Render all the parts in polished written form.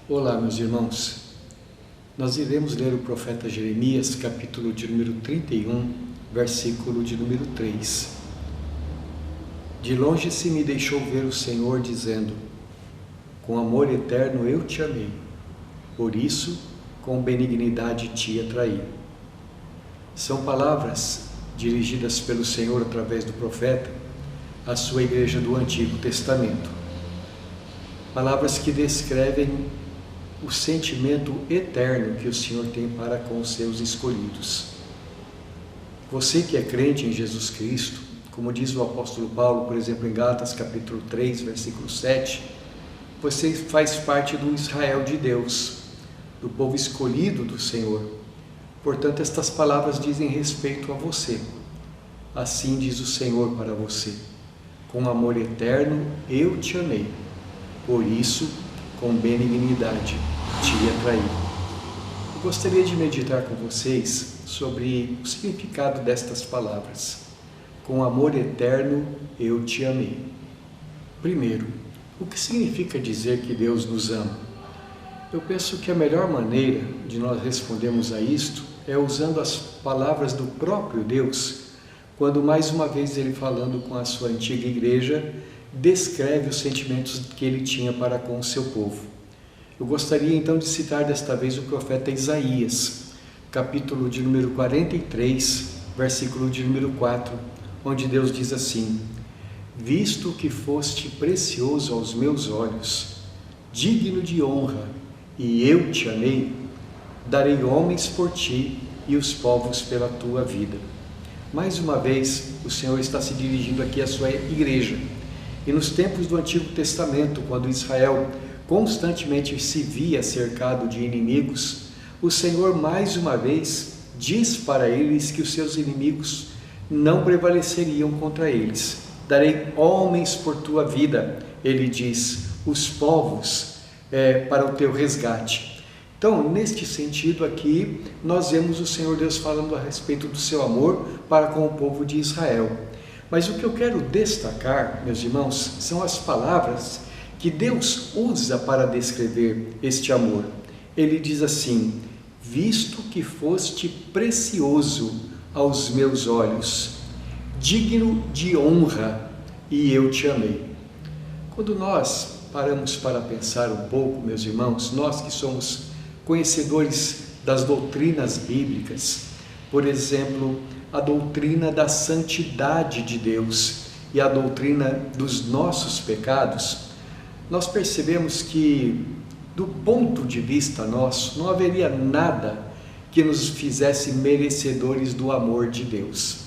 Olá, meus irmãos. Nós iremos ler o profeta Jeremias, capítulo de número 31, versículo de número 3. De longe se me deixou ver o Senhor dizendo: com amor eterno eu te amei, por isso com benignidade te atraí. São palavras dirigidas pelo Senhor através do profeta à sua igreja do Antigo Testamento. Palavras que descrevem o sentimento eterno que o Senhor tem para com os seus escolhidos. Você que é crente em Jesus Cristo, como diz o apóstolo Paulo, por exemplo, em Gálatas capítulo 3, versículo 7, você faz parte do Israel de Deus, do povo escolhido do Senhor. Portanto, estas palavras dizem respeito a você. Assim diz o Senhor para você: com amor eterno eu te amei, por isso com benignidade te atraí. Eu gostaria de meditar com vocês sobre o significado destas palavras. Com amor eterno eu te amei. Primeiro, o que significa dizer que Deus nos ama? Eu penso que a melhor maneira de nós respondermos a isto é usando as palavras do próprio Deus, quando mais uma vez ele, falando com a sua antiga igreja, descreve os sentimentos que ele tinha para com o seu povo. Eu gostaria então de citar desta vez o profeta Isaías, capítulo de número 43, versículo de número 4, onde Deus diz assim: visto que foste precioso aos meus olhos, digno de honra, e eu te amei, darei homens por ti e os povos pela tua vida. Mais uma vez, o Senhor está se dirigindo aqui à sua igreja. E nos tempos do Antigo Testamento, quando Israel constantemente se via cercado de inimigos, o Senhor mais uma vez diz para eles que os seus inimigos não prevaleceriam contra eles. Darei homens por tua vida, ele diz, os povos para o teu resgate. Então, neste sentido aqui, nós vemos o Senhor Deus falando a respeito do seu amor para com o povo de Israel. Mas o que eu quero destacar, meus irmãos, são as palavras que Deus usa para descrever este amor. Ele diz assim: visto que foste precioso aos meus olhos, digno de honra, e eu te amei. Quando nós paramos para pensar um pouco, meus irmãos, nós que somos conhecedores das doutrinas bíblicas, por exemplo, a doutrina da santidade de Deus e a doutrina dos nossos pecados, nós percebemos que, do ponto de vista nosso, não haveria nada que nos fizesse merecedores do amor de Deus.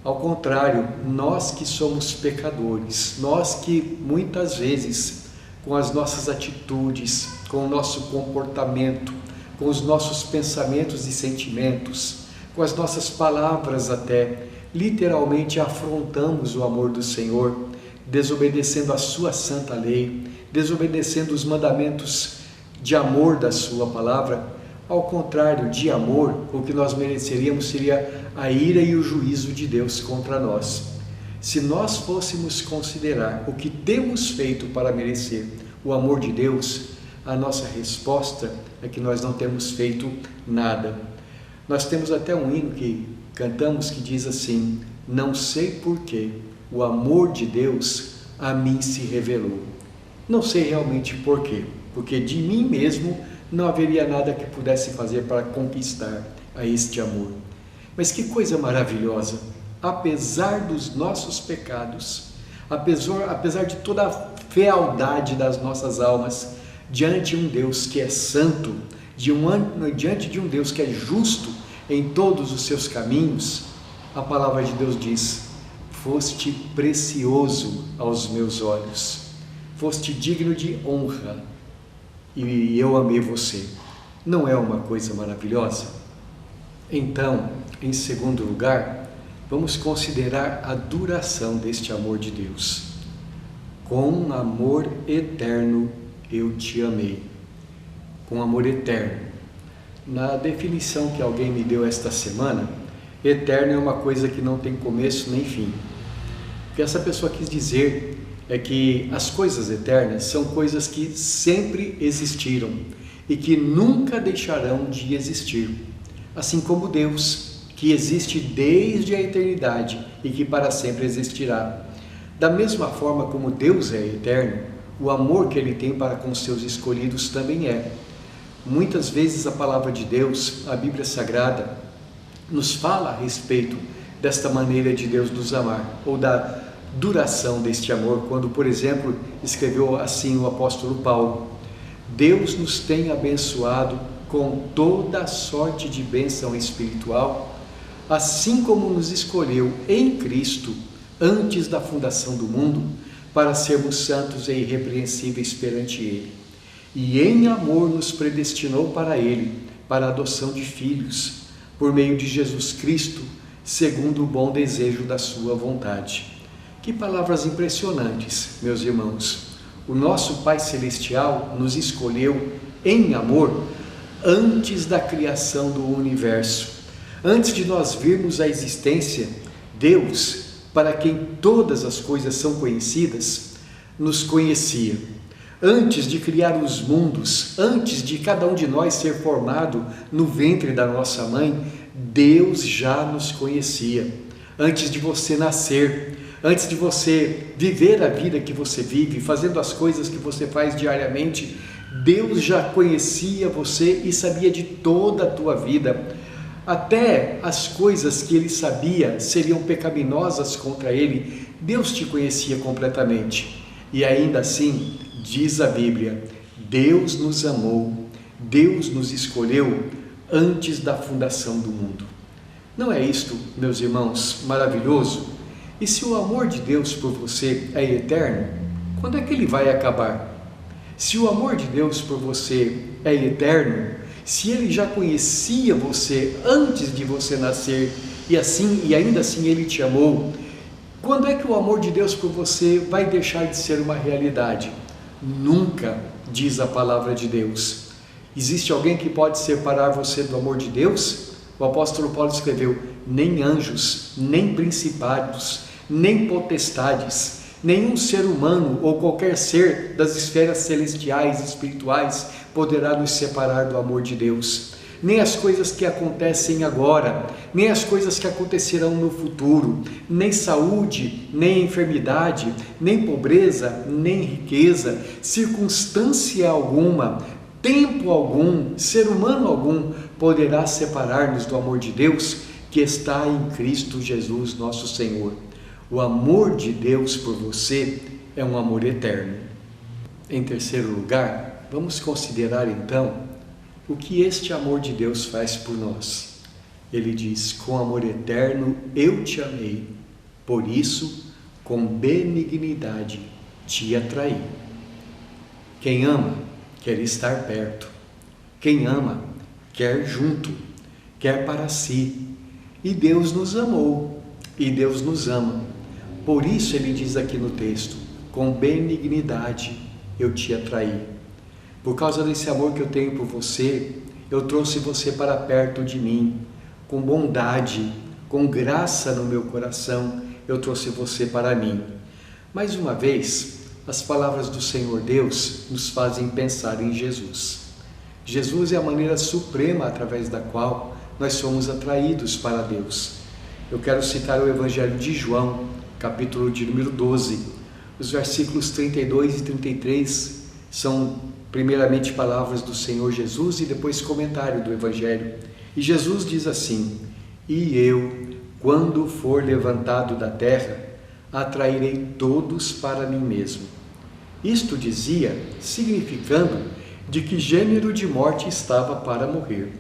Ao contrário, nós que somos pecadores, nós que muitas vezes, com as nossas atitudes, com o nosso comportamento, com os nossos pensamentos e sentimentos, com as nossas palavras até, literalmente afrontamos o amor do Senhor, desobedecendo a sua santa lei, desobedecendo os mandamentos de amor da sua palavra. Ao contrário de amor, o que nós mereceríamos seria a ira e o juízo de Deus contra nós. Se nós fôssemos considerar o que temos feito para merecer o amor de Deus, a nossa resposta é que nós não temos feito nada. Nós temos até um hino que cantamos que diz assim: não sei porquê o amor de Deus a mim se revelou. Não sei realmente porquê, porque de mim mesmo não haveria nada que pudesse fazer para conquistar a este amor. Mas que coisa maravilhosa! Apesar dos nossos pecados, apesar de toda a fealdade das nossas almas, diante de um Deus que é santo, diante de um Deus que é justo em todos os seus caminhos, a palavra de Deus diz: foste precioso aos meus olhos, foste digno de honra, e eu amei você. Não é uma coisa maravilhosa? Então, em segundo lugar, vamos considerar a duração deste amor de Deus. Com amor eterno eu te amei. Com amor eterno. Na definição que alguém me deu esta semana, eterno é uma coisa que não tem começo nem fim. O que essa pessoa quis dizer é que as coisas eternas são coisas que sempre existiram e que nunca deixarão de existir, assim como Deus, que existe desde a eternidade e que para sempre existirá. Da mesma forma como Deus é eterno, o amor que Ele tem para com seus escolhidos também é. Muitas vezes a palavra de Deus, a Bíblia Sagrada, nos fala a respeito desta maneira de Deus nos amar, ou da duração deste amor, quando, por exemplo, escreveu assim o apóstolo Paulo: Deus nos tem abençoado com toda sorte de bênção espiritual, assim como nos escolheu em Cristo antes da fundação do mundo, para sermos santos e irrepreensíveis perante Ele. E em amor nos predestinou para Ele, para a adoção de filhos, por meio de Jesus Cristo, segundo o bom desejo da sua vontade. Que palavras impressionantes, meus irmãos! O nosso Pai Celestial nos escolheu em amor antes da criação do universo. Antes de nós virmos à existência, Deus, para quem todas as coisas são conhecidas, nos conhecia. Antes de criar os mundos, antes de cada um de nós ser formado no ventre da nossa mãe, Deus já nos conhecia. Antes de você nascer, antes de você viver a vida que você vive, fazendo as coisas que você faz diariamente, Deus já conhecia você e sabia de toda a tua vida. Até as coisas que Ele sabia seriam pecaminosas contra Ele, Deus te conhecia completamente. E ainda assim, diz a Bíblia, Deus nos amou, Deus nos escolheu antes da fundação do mundo. Não é isto, meus irmãos, maravilhoso? E se o amor de Deus por você é eterno, quando é que ele vai acabar? Se o amor de Deus por você é eterno, se Ele já conhecia você antes de você nascer e ainda assim Ele te amou, quando é que o amor de Deus por você vai deixar de ser uma realidade? Nunca, diz a palavra de Deus. Existe alguém que pode separar você do amor de Deus? O apóstolo Paulo escreveu: nem anjos, nem principados, nem potestades, nenhum ser humano ou qualquer ser das esferas celestiais e espirituais poderá nos separar do amor de Deus. Nem as coisas que acontecem agora, nem as coisas que acontecerão no futuro, nem saúde, nem enfermidade, nem pobreza, nem riqueza, circunstância alguma, tempo algum, ser humano algum poderá separar-nos do amor de Deus que está em Cristo Jesus, nosso Senhor. O amor de Deus por você é um amor eterno. Em terceiro lugar, vamos considerar então o que este amor de Deus faz por nós. Ele diz: com amor eterno eu te amei, por isso com benignidade te atraí. Quem ama quer estar perto, quem ama quer junto, quer para si. E Deus nos amou, e Deus nos ama. Por isso ele diz aqui no texto: com benignidade eu te atraí. Por causa desse amor que eu tenho por você, eu trouxe você para perto de mim. Com bondade, com graça no meu coração, eu trouxe você para mim. Mais uma vez, as palavras do Senhor Deus nos fazem pensar em Jesus. Jesus é a maneira suprema através da qual nós somos atraídos para Deus. Eu quero citar o Evangelho de João, capítulo de número 12. Os versículos 32 e 33 são primeiramente palavras do Senhor Jesus e depois comentário do Evangelho. E Jesus diz assim: e eu, quando for levantado da terra, atrairei todos para mim mesmo. Isto dizia, significando de que gênero de morte estava para morrer.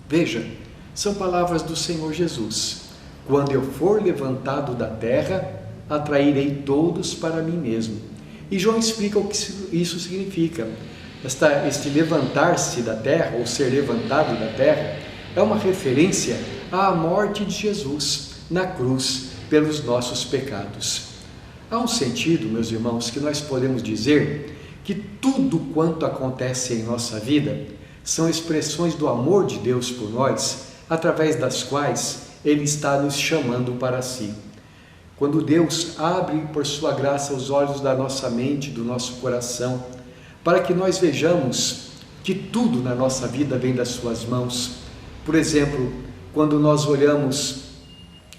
Veja, são palavras do Senhor Jesus: quando eu for levantado da terra, atrairei todos para mim mesmo. E João explica o que isso significa. Este levantar-se da terra, ou ser levantado da terra, é uma referência à morte de Jesus na cruz pelos nossos pecados. Há um sentido, meus irmãos, que nós podemos dizer que tudo quanto acontece em nossa vida são expressões do amor de Deus por nós, através das quais Ele está nos chamando para si. Quando Deus abre por sua graça os olhos da nossa mente, do nosso coração, para que nós vejamos que tudo na nossa vida vem das suas mãos. Por exemplo, quando nós olhamos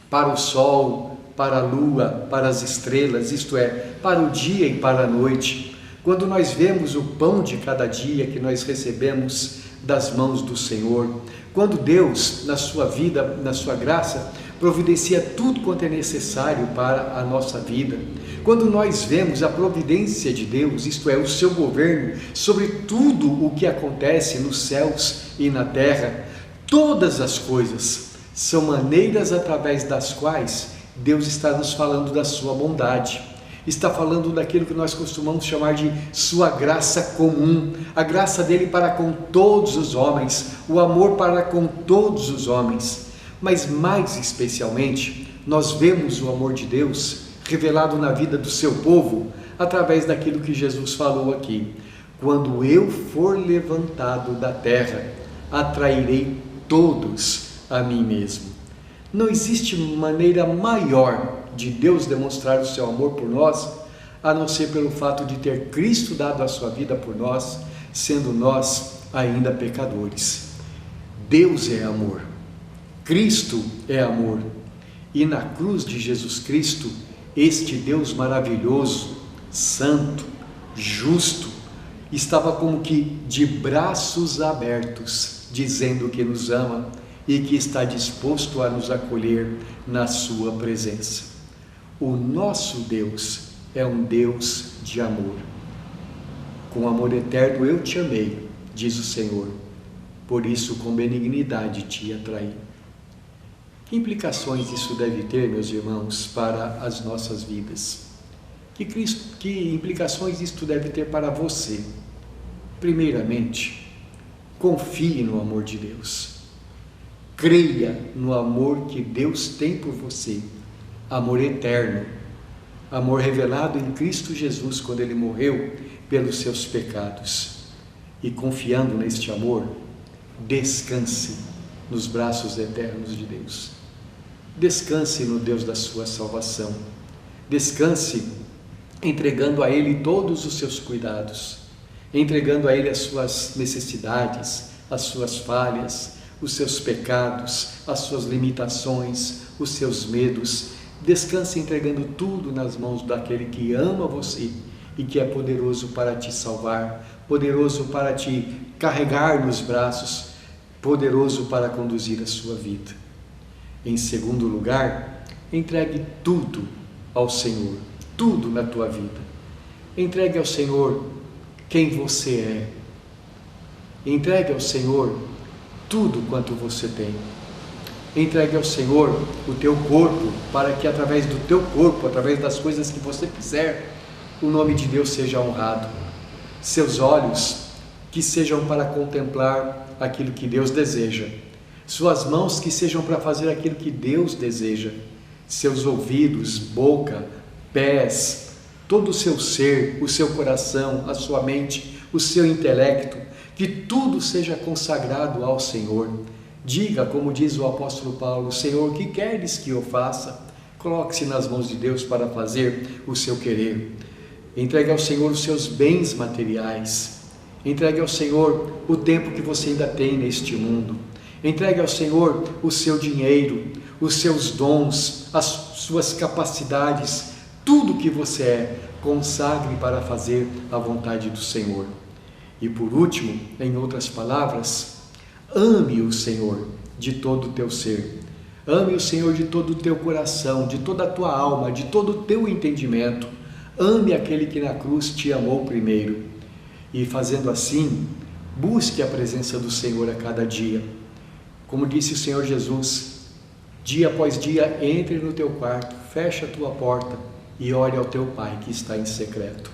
para o sol, para a lua, para as estrelas, isto é, para o dia e para a noite, quando nós vemos o pão de cada dia que nós recebemos das mãos do Senhor, quando Deus, na sua vida, na sua graça, providencia tudo quanto é necessário para a nossa vida, quando nós vemos a providência de Deus, isto é, o seu governo sobre tudo o que acontece nos céus e na terra, todas as coisas são maneiras através das quais Deus está nos falando da sua bondade, está falando daquilo que nós costumamos chamar de sua graça comum, a graça dele para com todos os homens, o amor para com todos os homens. Mas mais especialmente, nós vemos o amor de Deus revelado na vida do seu povo através daquilo que Jesus falou aqui. Quando eu for levantado da terra, atrairei todos a mim mesmo. Não existe maneira maior de Deus demonstrar o seu amor por nós, a não ser pelo fato de ter Cristo dado a sua vida por nós, sendo nós ainda pecadores. Deus é amor, Cristo é amor, e na cruz de Jesus Cristo, este Deus maravilhoso, santo, justo, estava como que de braços abertos, dizendo que nos ama e que está disposto a nos acolher na sua presença. O nosso Deus é um Deus de amor. Com amor eterno eu te amei, diz o Senhor, por isso com benignidade te atraí. Que implicações isso deve ter, meus irmãos, para as nossas vidas? Que implicações isso deve ter para você? Primeiramente, confie no amor de Deus. Creia no amor que Deus tem por você, amor eterno, amor revelado em Cristo Jesus quando Ele morreu pelos seus pecados. E confiando neste amor, descanse nos braços eternos de Deus. Descanse no Deus da sua salvação. Descanse entregando a Ele todos os seus cuidados, entregando a Ele as suas necessidades, as suas falhas, os seus pecados, as suas limitações, os seus medos. Descanse entregando tudo nas mãos daquele que ama você e que é poderoso para te salvar, poderoso para te carregar nos braços, poderoso para conduzir a sua vida. Em segundo lugar, entregue tudo ao Senhor, tudo na tua vida. Entregue ao Senhor quem você é. Entregue ao Senhor tudo quanto você tem. Entregue ao Senhor o teu corpo, para que através do teu corpo, através das coisas que você fizer, o nome de Deus seja honrado. Seus olhos, que sejam para contemplar aquilo que Deus deseja. Suas mãos, que sejam para fazer aquilo que Deus deseja. Seus ouvidos, boca, pés, todo o seu ser, o seu coração, a sua mente, o seu intelecto, que tudo seja consagrado ao Senhor. Diga, como diz o apóstolo Paulo: Senhor, o que queres que eu faça? Coloque-se nas mãos de Deus para fazer o seu querer. Entregue ao Senhor os seus bens materiais. Entregue ao Senhor o tempo que você ainda tem neste mundo. Entregue ao Senhor o seu dinheiro, os seus dons, as suas capacidades, tudo que você é, consagre para fazer a vontade do Senhor. E por último, em outras palavras, ame o Senhor de todo o teu ser. Ame o Senhor de todo o teu coração, de toda a tua alma, de todo o teu entendimento. Ame aquele que na cruz te amou primeiro. E fazendo assim, busque a presença do Senhor a cada dia. Como disse o Senhor Jesus, dia após dia, entre no teu quarto, fecha a tua porta e ore ao teu Pai que está em secreto.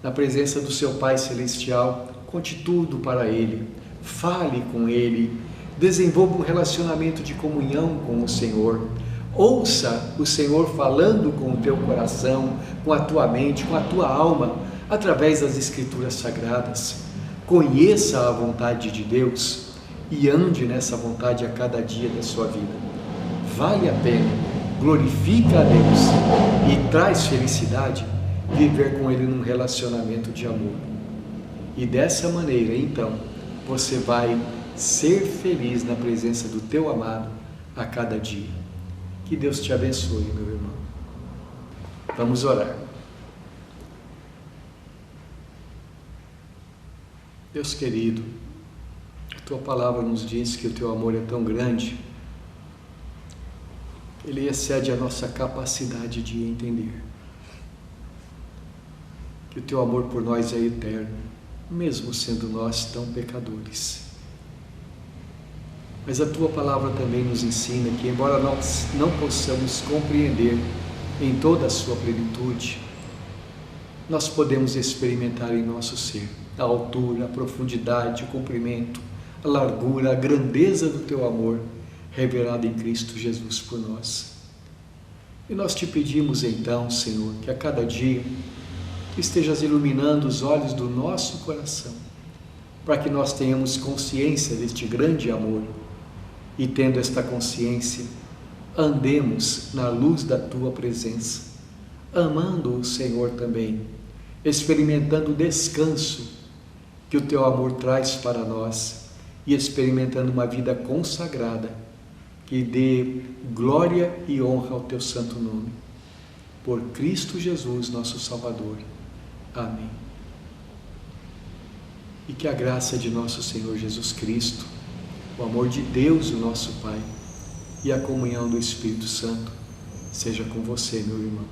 Na presença do seu Pai Celestial, conte tudo para Ele, fale com Ele, desenvolva um relacionamento de comunhão com o Senhor. Ouça o Senhor falando com o teu coração, com a tua mente, com a tua alma, através das Escrituras Sagradas. Conheça a vontade de Deus e ande nessa vontade a cada dia da sua vida. Vale a pena glorifica a Deus e traz felicidade, viver com Ele num relacionamento de amor. E dessa maneira, então, você vai ser feliz na presença do teu amado a cada dia. Que Deus te abençoe, meu irmão. Vamos orar. Deus querido, a tua palavra nos diz que o teu amor é tão grande, ele excede a nossa capacidade de entender. Que o teu amor por nós é eterno, mesmo sendo nós tão pecadores. Mas a tua palavra também nos ensina que, embora nós não possamos compreender em toda a sua plenitude, nós podemos experimentar em nosso ser a altura, a profundidade, o comprimento, a largura, a grandeza do teu amor revelado em Cristo Jesus por nós. E nós te pedimos então, Senhor, que a cada dia tu estejas iluminando os olhos do nosso coração, para que nós tenhamos consciência deste grande amor e, tendo esta consciência, andemos na luz da tua presença, amando o Senhor também, experimentando o descanso que o teu amor traz para nós e experimentando uma vida consagrada que dê glória e honra ao teu santo nome. Por Cristo Jesus, nosso Salvador. Amém. E que a graça de nosso Senhor Jesus Cristo, o amor de Deus, o nosso Pai, e a comunhão do Espírito Santo seja com você, meu irmão,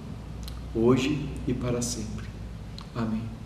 hoje e para sempre. Amém.